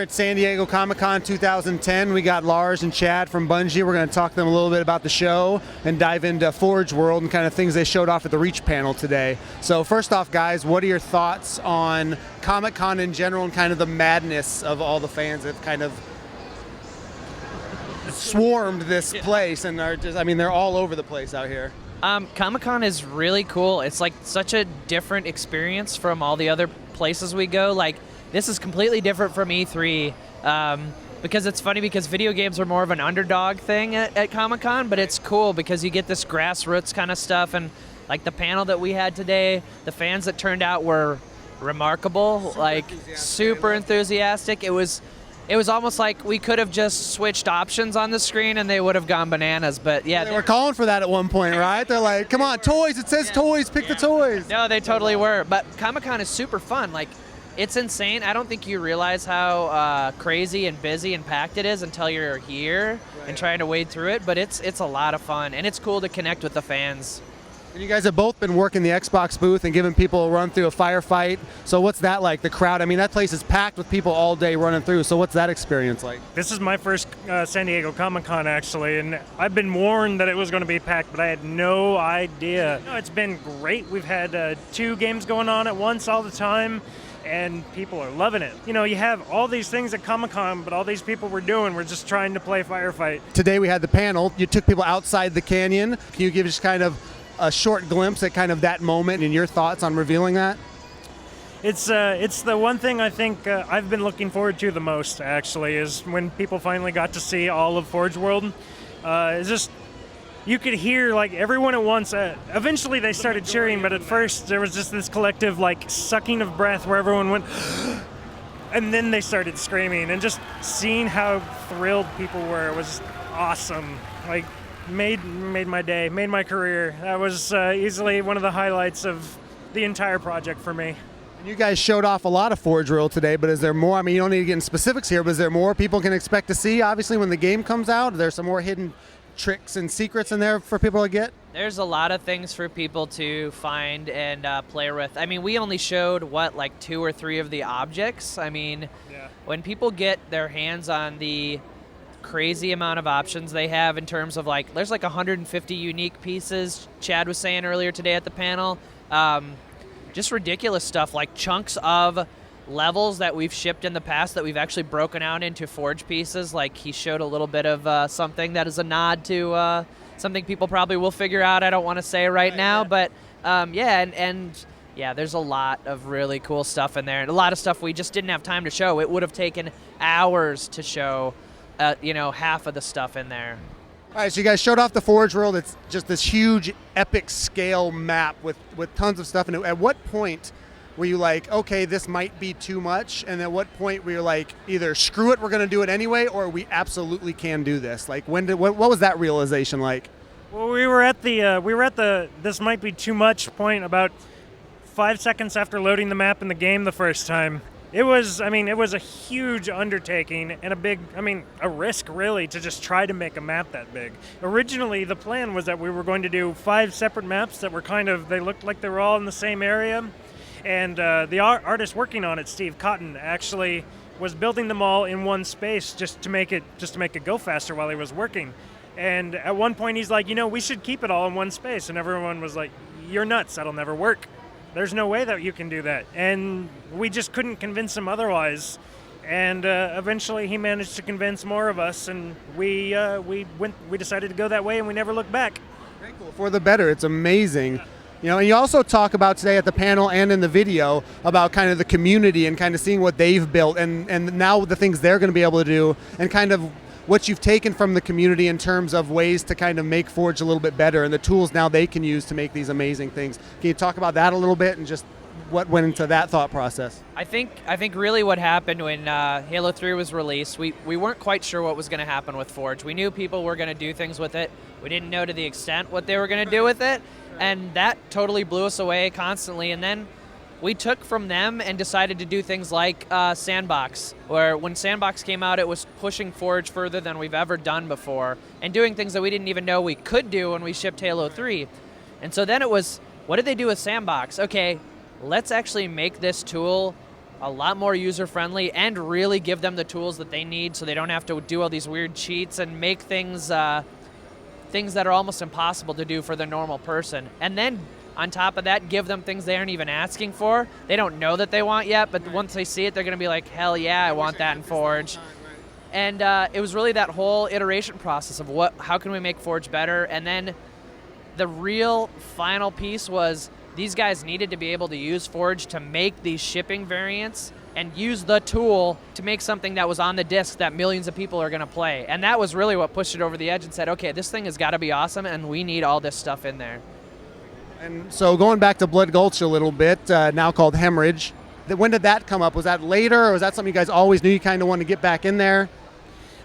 at San Diego Comic-Con 2010. We got Lars and Chad from Bungie. We're going to talk to them a little bit about the show and dive into Forgeworld and kind of things they showed off at the Reach panel today. So first off, guys, what are your thoughts on Comic-Con in general and kind of the madness of all the fans that kind of swarmed this place and are just, I mean, they're all over the place out here. Comic-Con is really cool. It's like such a different experience from all the other places we go. Like, this is completely different from E3 because it's funny because video games are more of an underdog thing at Comic-Con, but it's cool because you get this grassroots kind of stuff, and like the panel that we had today, the fans that turned out were remarkable, super enthusiastic. It was almost like we could have just switched options on the screen and they would have gone bananas, but yeah. They were calling for that at one point, right? They're like, come on, toys, it says toys, pick the toys. No, they totally were, but Comic-Con is super fun. Like, it's insane. I don't think you realize how crazy and busy and packed it is until you're here and trying to wade through it, but it's a lot of fun, and it's cool to connect with the fans. And you guys have both been working the Xbox booth and giving people a run through a firefight. So what's that like, the crowd? I mean, that place is packed with people all day running through. So what's that experience like? This is my first San Diego Comic-Con, actually, and I've been warned that it was going to be packed, but I had no idea. No, it's been great. We've had 2 games going on at once all the time, and people are loving it. You know, you have all these things at Comic-Con, but all these people we're just trying to play Firefight. Today we had the panel. You took people outside the canyon. Can you give us kind of a short glimpse at kind of that moment and your thoughts on revealing that? It's the one thing I think I've been looking forward to the most, actually, is when people finally got to see all of Forgeworld. It's just, you could hear like everyone at once. Eventually they started cheering, but at first there was just this collective like sucking of breath where everyone went and then they started screaming, and just seeing how thrilled people were was awesome. Like, made my day, made my career. That was easily one of the highlights of the entire project for me. And you guys showed off a lot of Forgeworld today, but is there more? I mean, you don't need to get into specifics here, but is there more people can expect to see? Obviously, when the game comes out, there's some more hidden tricks and secrets in there for people to get? There's a lot of things for people to find and play with. I mean, we only showed, like 2 or 3 of the objects. I mean, when people get their hands on the crazy amount of options they have in terms of like, there's like 150 unique pieces, Chad was saying earlier today at the panel. Just ridiculous stuff, like chunks of levels that we've shipped in the past that we've actually broken out into Forge pieces. Like, he showed a little bit of something that is a nod to something people probably will figure out. I don't want to say right now, but yeah, there's a lot of really cool stuff in there, and a lot of stuff we just didn't have time to show. It would have taken hours to show half of the stuff in there. All right, so you guys showed off the Forgeworld. It's just this huge, epic scale map with tons of stuff in it. At what point were you like, okay, this might be too much? And at what point were you like, either screw it, we're going to do it anyway, or we absolutely can do this? Like, what was that realization like? Well, we were at the this might be too much point about 5 seconds after loading the map in the game the first time. It was a huge undertaking and a risk really to just try to make a map that big. Originally, the plan was that we were going to do 5 separate maps that were they looked like they were all in the same area. And the artist working on it, Steve Cotton, actually was building them all in one space just to make it go faster while he was working. And at one point he's like, we should keep it all in one space. And everyone was like, you're nuts, that'll never work. There's no way that you can do that. And we just couldn't convince him otherwise. And eventually he managed to convince more of us, and we decided to go that way, and we never looked back. Very cool. For the better. It's amazing. And you also talk about today at the panel and in the video about kind of the community and kind of seeing what they've built and now the things they're going to be able to do, and kind of what you've taken from the community in terms of ways to kind of make Forge a little bit better and the tools now they can use to make these amazing things. Can you talk about that a little bit and just what went into that thought process? I think really what happened when Halo 3 was released, we weren't quite sure what was going to happen with Forge. We knew people were going to do things with it. We didn't know to the extent what they were going to do with it, and that totally blew us away constantly. And then we took from them and decided to do things like Sandbox, where when Sandbox came out, it was pushing Forge further than we've ever done before and doing things that we didn't even know we could do when we shipped Halo 3. And so then it was, what did they do with Sandbox? Okay, let's actually make this tool a lot more user-friendly and really give them the tools that they need so they don't have to do all these weird cheats and make things things that are almost impossible to do for the normal person. And then on top of that, give them things they aren't even asking for. They don't know that they want yet, but once they see it, they're going to be like, hell yeah, I want that in Forge. And it was really that whole iteration process of how can we make Forge better? And then the real final piece was these guys needed to be able to use Forge to make these shipping variants and use the tool to make something that was on the disc that millions of people are going to play. And that was really what pushed it over the edge and said, okay, this thing has got to be awesome, and we need all this stuff in there. And so going back to Blood Gulch a little bit, now called Hemorrhage, when did that come up? Was that later, or was that something you guys always knew you kind of wanted to get back in there?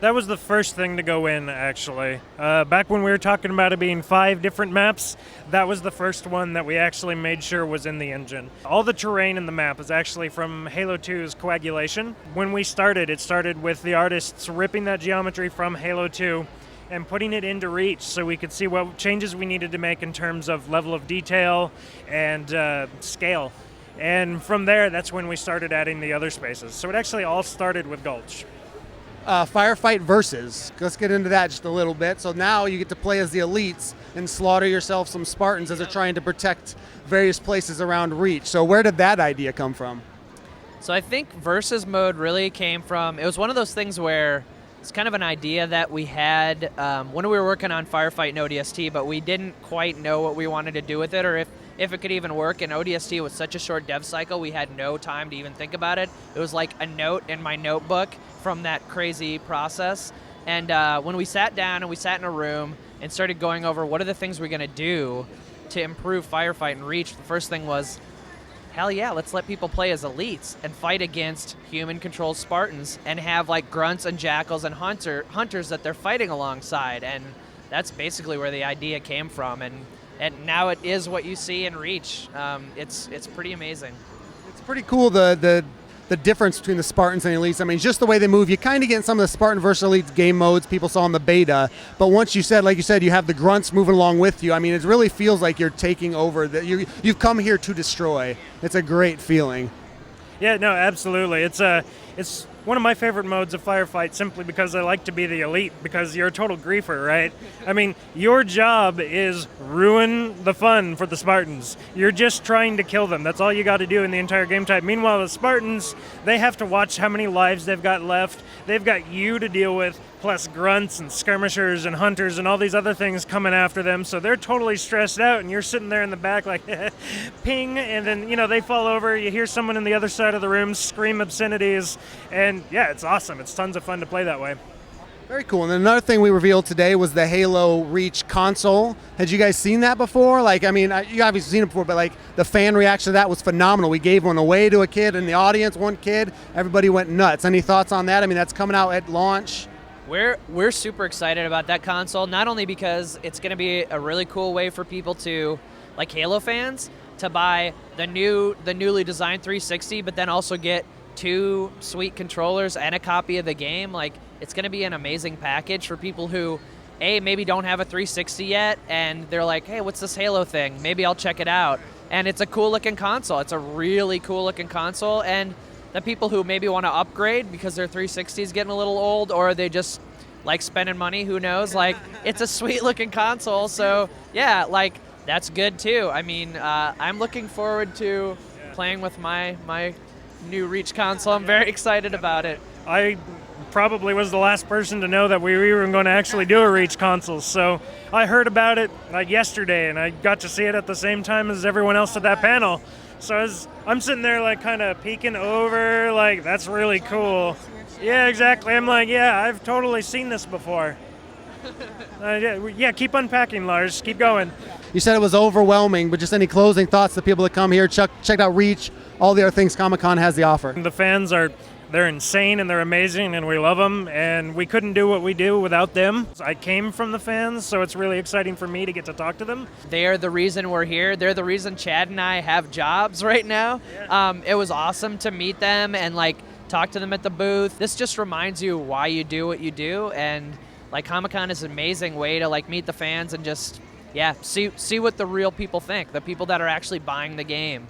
That was the first thing to go in, actually. Back when we were talking about it being 5 different maps, that was the first one that we actually made sure was in the engine. All the terrain in the map is actually from Halo 2's Coagulation. When we started, it started with the artists ripping that geometry from Halo 2 and putting it into Reach so we could see what changes we needed to make in terms of level of detail and scale. And from there, that's when we started adding the other spaces. So it actually all started with Gulch. Firefight Versus. Let's get into that just a little bit. So now you get to play as the elites and slaughter yourself some Spartans as they're trying to protect various places around Reach. So where did that idea come from? So I think Versus mode really came from, it was one of those things where it's kind of an idea that we had when we were working on Firefight and ODST, but we didn't quite know what we wanted to do with it or if it could even work. And ODST was such a short dev cycle, we had no time to even think about it. It was like a note in my notebook from that crazy process. And when we sat down and we sat in a room and started going over what are the things we're going to do to improve Firefight and Reach, the first thing was, hell yeah, let's let people play as elites and fight against human-controlled Spartans and have like grunts and jackals and hunters that they're fighting alongside. And that's basically where the idea came from. And now it is what you see in Reach. It's pretty amazing. It's pretty cool the difference between the Spartans and elites. I mean, just the way they move, you kind of get in some of the Spartan versus elites game modes people saw in the beta. But once you said, like you said, you have the grunts moving along with you. I mean, it really feels like you're taking over. You've come here to destroy. It's a great feeling. Yeah, no, absolutely. It's one of my favorite modes of Firefight simply because I like to be the elite, because you're a total griefer, right? I mean, your job is ruin the fun for the Spartans. You're just trying to kill them. That's all you got to do in the entire game type. Meanwhile, the Spartans, they have to watch how many lives they've got left. They've got you to deal with, plus grunts and skirmishers and hunters and all these other things coming after them. So they're totally stressed out, and you're sitting there in the back like, ping, and then, they fall over. You hear someone in the other side of the room scream obscenities, and yeah, it's awesome. It's tons of fun to play that way. Very cool. And then another thing we revealed today was the Halo Reach console. Had you guys seen that before? Like, I mean, you obviously seen it before, but like the fan reaction to that was phenomenal. We gave one away to a kid in the audience, one kid. Everybody went nuts. Any thoughts on that? I mean, that's coming out at launch. We're super excited about that console, not only because it's going to be a really cool way for people to, like Halo fans, to buy the newly designed 360, but then also get 2 sweet controllers and a copy of the game. Like, it's going to be an amazing package for people who, maybe don't have a 360 yet, and they're like, hey, what's this Halo thing? Maybe I'll check it out. And it's a cool-looking console. It's a really cool-looking console, and the people who maybe want to upgrade because their 360 is getting a little old, or they just like spending money, who knows? Like, it's a sweet-looking console, so yeah, like, that's good too. I mean, I'm looking forward to playing with my new Reach console. I'm very excited about it. I probably was the last person to know that we were going to actually do a Reach console, so I heard about it like yesterday, and I got to see it at the same time as everyone else at that panel. So I'm sitting there like kind of peeking over, like, that's really cool. Yeah, exactly. I'm like, yeah, I've totally seen this before. Yeah, keep unpacking, Lars. Keep going. You said it was overwhelming, but just any closing thoughts to people that come here, check out Reach, all the other things Comic-Con has to offer. The fans they're insane and they're amazing and we love them, and we couldn't do what we do without them. I came from the fans, so it's really exciting for me to get to talk to them. They're the reason we're here. They're the reason Chad and I have jobs right now. Yeah. It was awesome to meet them and like talk to them at the booth. This just reminds you why you do what you do, and like Comic-Con is an amazing way to like meet the fans and just see what the real people think, the people that are actually buying the game.